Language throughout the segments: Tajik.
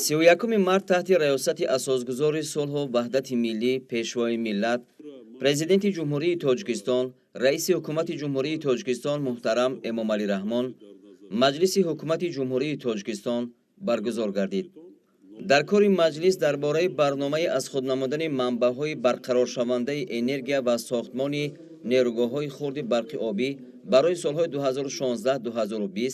31 март таҳти раёсати асосгузори сулҳу ваҳдати миллӣ пешвои миллат президенти ҷумҳурии Тоҷикистон, раиси ҳукумати ҷумҳурии Тоҷикистон муҳтарам Эмомалӣ Раҳмон маҷлиси ҳукумати ҷумҳурии Тоҷикистон баргузор гардид. дар кори маҷлис дар бораи барномаи аз худ намудани манбаъҳои барқароршавандаи энергия ва сохтмони нерӯгоҳҳои хурди барқи обӣ барои солҳои 2016-2020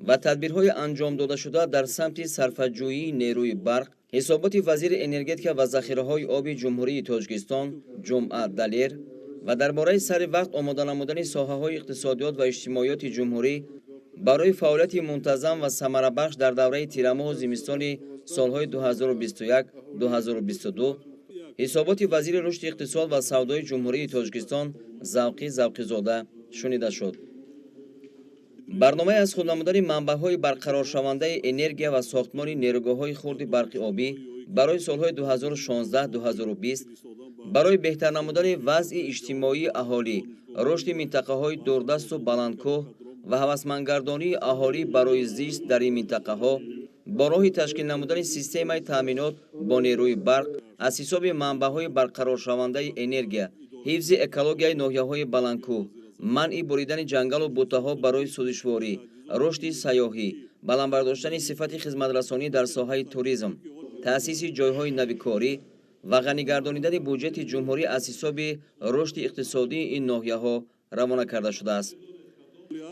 ва тадбирҳои анҷомдодашуда дар самти сарфаҷӯии нерӯи барқ ҳисоботи вазири энергетика ва захираҳои оби ҷумҳурии Тоҷикистон Ҷумъа Далер ва дар бораи сари вақт омода намудани соҳаҳои иқтисодиёт ва иҷтимоиёти ҷумҳурӣ барои фаъолияти мунтазам ва самарабахш дар давраи тирамоҳу зимистони солҳои 2021-2022 ҳисоботи вазири рушди иқтисод ва савдои ҷумҳурии Тоҷикистон Завқизода шунида шуд. барномаи аз худ намудани манбаъҳои барқароршавандаи энергия ва сохтмони нерӯгоҳҳои хурди барқи обӣ барои солҳои 2016-2020 барои беҳтар намудани вазъи иҷтимоии аҳолӣ, рушди минтақаҳои дурдасту баландкӯҳ ва ҳавасмандгардонии аҳолӣ барои зист дар ин минтақаҳо бо роҳи ташкил намудани системаи таъминот бо нерӯи барқ аз ҳисоби манбаъҳои барқароршавандаи энергия, ҳифзи экологияи ноҳияҳои баландкӯҳ, манъи буридани ҷангалу буттаҳо барои сӯзишворӣ, рушди сайёҳӣ, баландбардоштани сифати хизматрасонӣ дар соҳаи туризм, таъсиси ҷойҳои навикорӣ ва ғанигардонидани буҷети ҷумҳурӣ аз ҳисоби рушди иқтисодии ин ноҳияҳо равона карда шудааст.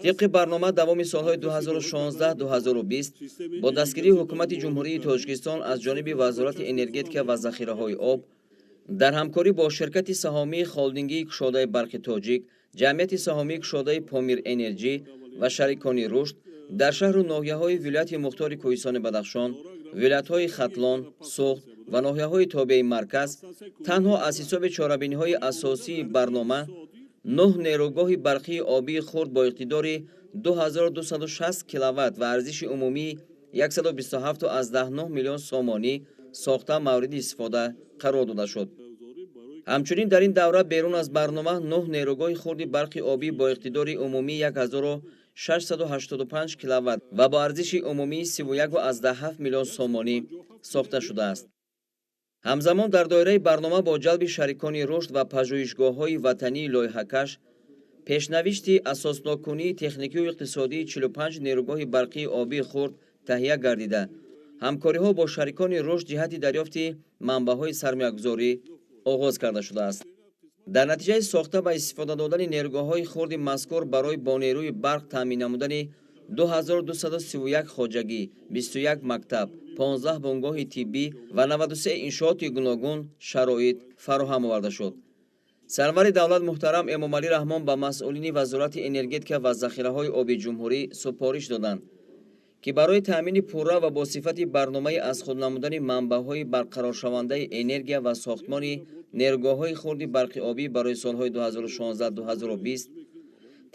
тибқи барнома давоми солҳои 2016-2020 бо дастгирии ҳукумати ҷумҳурии Тоҷикистон аз ҷониби Вазорати энергетика ва захираҳои об дар ҳамкорӣ бо ширкати саҳомии холдингии кушодаи барқи тоҷик, ҷамъияти саҳомии кушодаи Помир Энерҷӣ ва шарикони рушд дар шаҳру ноҳияҳои вилояти мухтори Кӯҳистони Бадахшон, вилоятҳои Хатлон, Суғд ва ноҳияҳои тобеи марказ танҳо аз ҳисоби чорабиниҳои асосии барнома 9 нерӯгоҳи барқии обии хурд бо иқтидори 2260 киловатт ва арзиши умумии 127.9 миллион сомонӣ сохта мавриди истифода қарор дода шуд. ҳамчунин дар ин давра берун аз барнома 9 нерӯгоҳи хурди барқи обӣ бо иқтидори умумии 1685 киловатт ва бо арзиши умумии 31.7 миллион сомонӣ сохта шудааст. ҳамзамон дар доираи барнома бо ҷалби шарикони рушд ва пажӯҳишгоҳҳои ватании лоиҳакаш пешнавишти асоснокунии техникию иқтисодии 45 нерӯгоҳи барқии обии хурд таҳия гардида, ҳамкориҳо бо шарикони рушд ҷиҳати дарёфти манбаъҳои сармоягузорӣ оғоз карда шудааст. дар натиҷаи сохта ва истифода додани нерӯгоҳҳои хурди мазкур барои бо нерӯи барқ таъмин намудани 2231 хоҷагӣ, 21 мактаб, 15 бунгоҳи тиббӣ ва 93 иншооти гуногун шароит фароҳам оварда шуд. сарвари давлат муҳтарам Эмомалӣ Раҳмон ба масъулини Вазорати энергетика ва захираҳои оби ҷумҳурӣ супориш доданд, ки барои таъмини пурра ва босифати барномаи аз худ намудани манбаъҳои барқароршавандаи энергия ва сохтмони нерӯгоҳҳои хурди барқи обӣ барои солҳои 2016-2020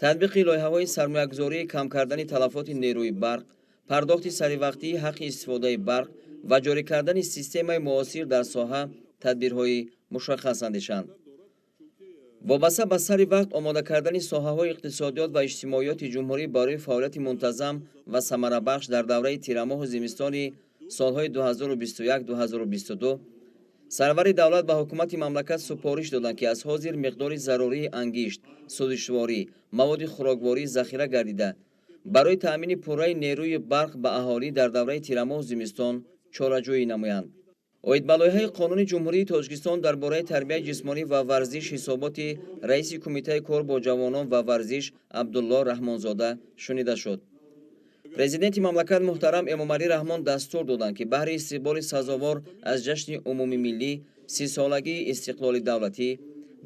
татбиқи лоиҳаҳои сармоягузории кам кардани талафоти нерӯи барқ, пардохти саривақтии ҳаққи истифодаи барқ ва ҷорӣ кардани системаи муосир дар соҳа тадбирҳои мушаххас андешанд. вобаста ба сари вақт омода кардани соҳаҳои иқтисодиёт ва иҷтимоиёти ҷумҳурӣ барои фаъолияти мунтазам ва самарабахш дар давраи тирамоҳу зимистони солҳои 2021-2022 сарвари давлат ба ҳукумати мамлакат супориш доданд, ки аз ҳозир миқдори зарурии ангишт, сӯзишворӣ, маводи хӯрокворӣ захира гардида барои таъмини пурраи нерӯи барқ ба аҳолӣ дар давраи тирамоҳу зимистон чораҷӯӣ намоянд. оид ба лоиҳаи Қонуни ҷумҳурии Тоҷикистон дар бораи тарбияи ҷисмонӣ ва варзиш ҳисоботи раиси Кумитаи кор бо ҷавонон ва варзиш Абдулло Раҳмонзода шунида шуд. президенти мамлакат муҳтарам Эмомалӣ Раҳмон дастур доданд, ки баҳри истиқболи сазовор аз ҷашни умумимиллӣ 30-солагии истиқлоли давлатӣ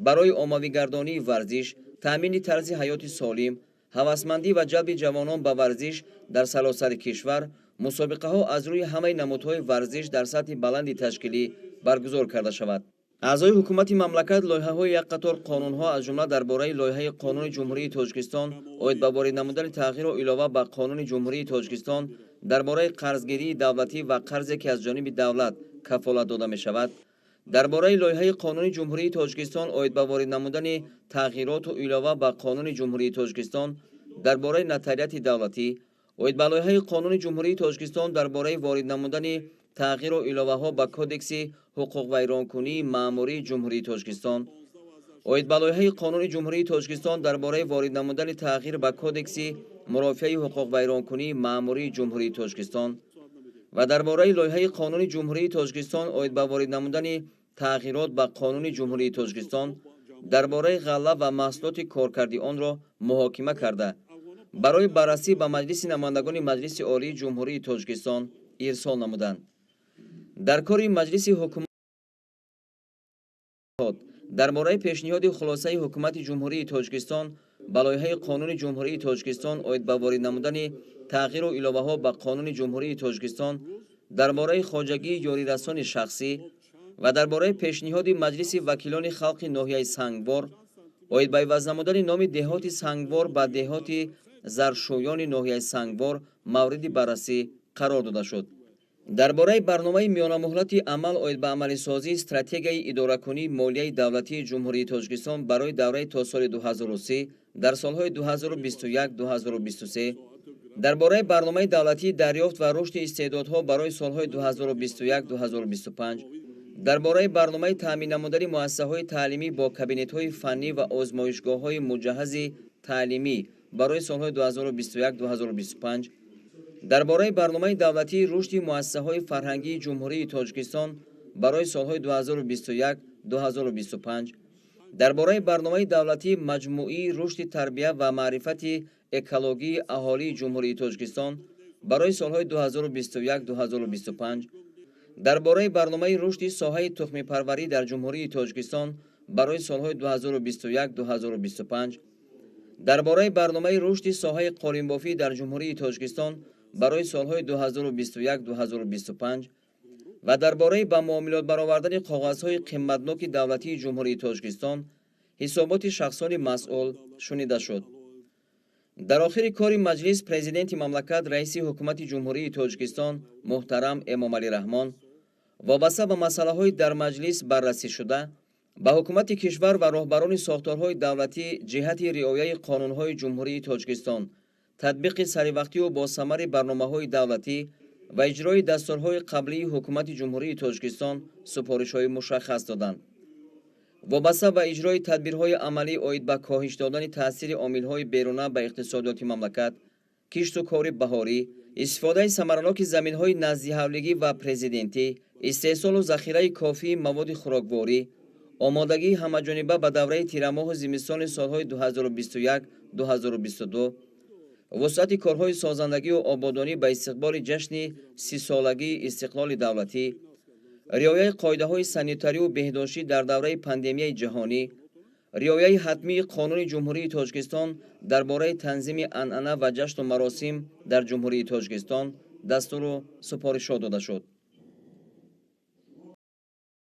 барои оммавигардонии варзиш, таъмини тарзи ҳаёти солим, ҳавасмандӣ ва ҷалби ҷавонон ба варзиш дар саросари кишвар мусобиқаҳо аз рӯи ҳамаи намудҳои варзиш дар сатҳи баланди ташкилӣ баргузор карда шавад. аъзои ҳукумати мамлакат лоиҳаҳои як қатор қонунҳо аз ҷумла дар бораи лоиҳаи Қонуни ҷумҳурии Тоҷикистон оид ба ворид намудани тағйиру илова ба Қонуни ҷумҳурии Тоҷикистон дар бораи қарзгирии давлатӣ ва қарзе ки аз ҷониби давлат кафолат дода мешавад, дар бораи лоиҳаи Қонуни ҷумҳурии Тоҷикистон оид ба ворид намудани тағйироту илова ба Қонуни ҷумҳурии Тоҷикистон дар бораи нотариати давлатӣ، оид ба лоиҳаи Қонуни ҷумҳурии Тоҷикистон дар бораи ворид намудани тағйиру иловаҳо ба кодекси ҳуқуқвайронкунии маъмурии ҷумҳурии Тоҷикистон, оид ба лоиҳаи Қонуни Ҷумҳурии Тоҷикистон дар бораи ворид намудани тағйир ба кодекси мурофиаи ҳуқуқвайронкунии маъмурии Ҷумҳурии Тоҷикистон ва дар бораи лоиҳаи Қонуни Ҷумҳурии Тоҷикистон оид ба ворид намудани тағйирот ба Қонуни Ҷумҳурии Тоҷикистон дар бораи ғалла ва маҳсулоти коркарди онро муҳокима карда барои баррасӣ ба Маҷлиси намояндагони Маҷлиси Олии Ҷумҳурии Тоҷикистон ирсол намуданд. дар кори Маҷлиси ҳукумат дар бораи пешниҳоди хулосаи ҳукумати Ҷумҳурии Тоҷикистон ба лоиҳаи Қонуни Ҷумҳурии Тоҷикистон оид ба ворид намудани тағйиру иловаҳо ба Қонуни Ҷумҳурии Тоҷикистон дар бораи хоҷагии ёрирасони шахсӣ ва дар бораи пешниҳоди Маҷлиси вакилони халқи ноҳияи Сангвор оид ба иваз намудани номи деҳоти Сангвор ба деҳоти Заршӯёни ноҳияи Сангвор мавриди баррасӣ қарор дода шуд. дар бораи барномаи миёнамуҳлати амал оид ба амалисозии стратегияи идоракунии молияи давлатии Ҷумҳурии Тоҷикистон барои давраи то соли 2030 дар солҳои 2021-2023, дар бораи барномаи давлатии дарёфт ва рушди истеъдодҳо барои солҳои 2021-2025, дар бораи барномаи таъмин намудани муассисаҳои таълимӣ бо кабинетҳои фаннӣ ва озмоишгоҳҳои муҷаҳҳази таълимӣ барои солҳои 2021-2025, дар бораи барномаи давлатии рушди муассисаҳои фарҳангии Ҷумҳурии Тоҷикистон барои солҳои 2021-2025, дар бораи барномаи давлатии маҷмӯии рушди тарбия ва маърифати экологии аҳолии Ҷумҳурии Тоҷикистон барои солҳои 2021-2025, дар бораи барномаи рушди соҳаи тухмипарварӣ дар Ҷумҳурии Тоҷикистон барои солҳои 2021-2025, дар бораи барномаи рушди соҳаи қолинбофӣ дар Ҷумҳурии Тоҷикистон барои солҳои 2021-2025 ва дар бораи ба муомилот баровардани коғазҳои қиматноки давлатии Ҷумҳурии Тоҷикистон ҳисоботи шахсони масъул шунида шуд. дар охири кори маҷлис президенти мамлакат раиси ҳукумати Ҷумҳурии Тоҷикистон муҳтарам Эмомалӣ Раҳмон вобаста ба масъалаҳои дар маҷлис баррасӣ шуда ба ҳукумати кишвар ва роҳбарони сохторҳои давлатӣ ҷиҳати риояи қонунҳои Ҷумҳурии Тоҷикистон, татбиқи саривақтию босамари барномаҳои давлатӣ ва иҷрои дастурҳои қаблии ҳукумати Ҷумҳурии Тоҷикистон супоришҳои мушаххас доданд. вобаста ба иҷрои тадбирҳои амалӣ оид ба коҳиш додани таъсири омилҳои беруна ба иқтисодиёти мамлакат, кишту кори баҳорӣ, истифодаи самараноки заминҳои наздиҳавлигӣ ва президентӣ, истеҳсолу захираи кофии маводи хӯрокворӣ, омодагии ҳамаҷониба ба давраи тирамоҳу зимистони солҳои 2021-2022, вусъати корҳои созандагию ободонӣ ба истиқболи ҷашни 30-солагии истиқлоли давлатӣ, риояи қоидаҳои санитарию беҳдоштӣ дар давраи пандемияи ҷаҳонӣ, риояи ҳатмии Қонуни Ҷумҳурии Тоҷикистон дар бораи танзими анъана ва ҷашну маросим дар Ҷумҳурии Тоҷикистон дастуру супоришот дода шуд.